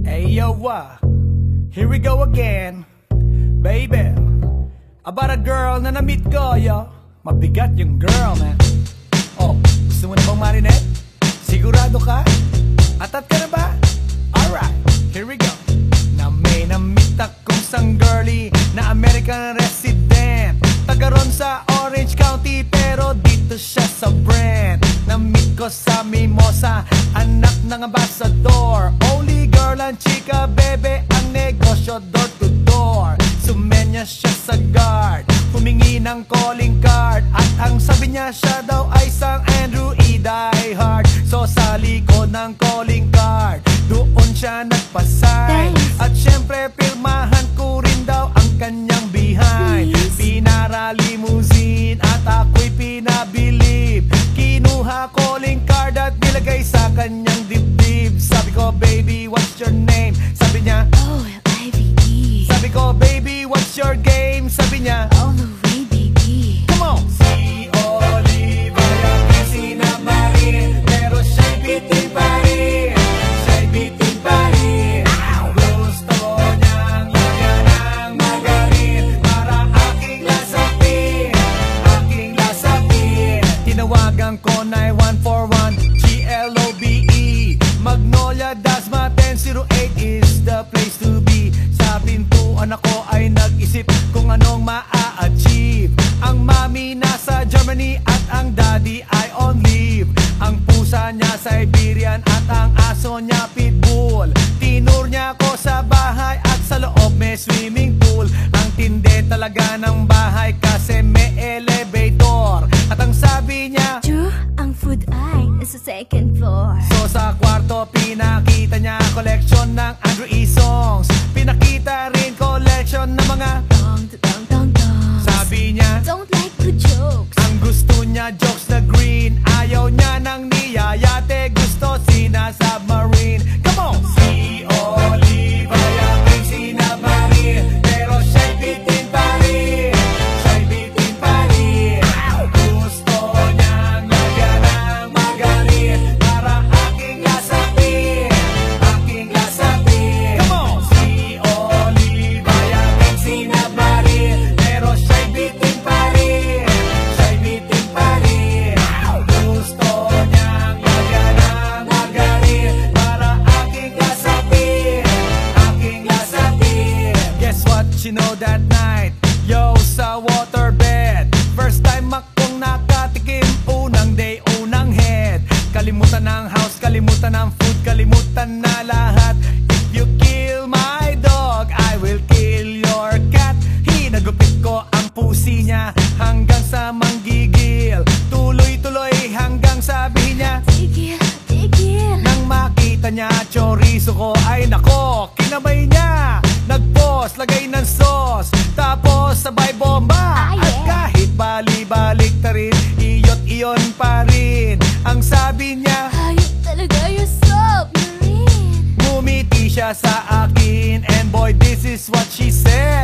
Hey yo, here we go again, baby. About a girl na na-meet ko, yo. Mabigat yung girl, man. Oh, gusto mo na bang marinet? Sigurado ka? Atat ka na ba? Alright, here we go. Na may na-meet akong isang girlie na American resident, taga ron sa Orange County, pero dito siya sa Brent. Na-meet ko sa Mimosa, anak ng ambassador. Only girl and chika, bebe, ang negosyo door to door. Sumenya siya sa guard, humingi ng calling card, at ang sabi niya siya daw ay sang Andrew E. Die Hard. So sa likod ng calling card, doon siya nagpasay. At syempre pirmahan ko rin daw ang kanyang behind. Pinara limousine at ako'y pinabilib. Kinuha calling card at nilagay sa kanyang dibdib. Sabi ko, baby, what's your name? Sabi niya, O-L-I-V-E. Sabi ko, baby, what's your game? Sabi niya, All the way, baby. come on! Si Olivia sinamarin, pero siya'y bitin pa rin. Siya'y bitin pa rin. Gusto niyang lagyan ng magarin para aking lasapin, aking lasapin. Tinawagan ko 9141 GLOBE Magnolia, Dasma 1008 is the place to be. Sa pintuan ako ay nag-isip kung anong maa-achieve. Ang mami nasa Germany at ang daddy ay on leave. Ang pusa niya Siberian at ang aso niya Pitbull. Tinur niya ako sa bahay at sa loob may swimming pool. Ang tindi talaga ng bahay kasi may elevator. At ang sabi niya, True, ang food ay nasa second floor. so sa kwarto pinakita niya collection ng Andrew E. songs. Pinakita rin collection ng mga Dong, dong, dong, dong. sabi niya, Don't like the jokes. ang gusto niya jokes na green. Ayaw niya ng niyayate, gusto sina-submarine. Come on! Si Olivia may sinabarin, pero siya'y bitin pa rin. Siya'y bitin pa rin. Gusto niyang lagyan ng magarin para aking lasapin, aking lasapin. Come on! Si Olivia may sinabarin, pero siya'y bitin pa rin. Siya'y bitin pa rin. Gusto niyang lagyan ng magarin para aking lasapin, aking lasapin. Guess what you know that night? Yo, sa waterbed, first time akong nakatikim. Unang day, unang head. Kalimutan ng house, kalimutan ng food, kalimutan na lahat. If you kill my dog, I will kill your cat. Hinagupit ko ang pusi niya hanggang sa manggigil. Tuloy-tuloy hanggang sabihin niya, Tigil, tigil. nang makita niya chorizo ko, ay nako, kinabay niya. Nag-pause, lagay ng sauce, tapos sabay bomba. Ah, yeah. At kahit bali-balik ta rin, iyot-iyon pa rin. Ang sabi niya, Hayop talaga yung submarine. ngumiti siya sa akin, and boy, this is what she said.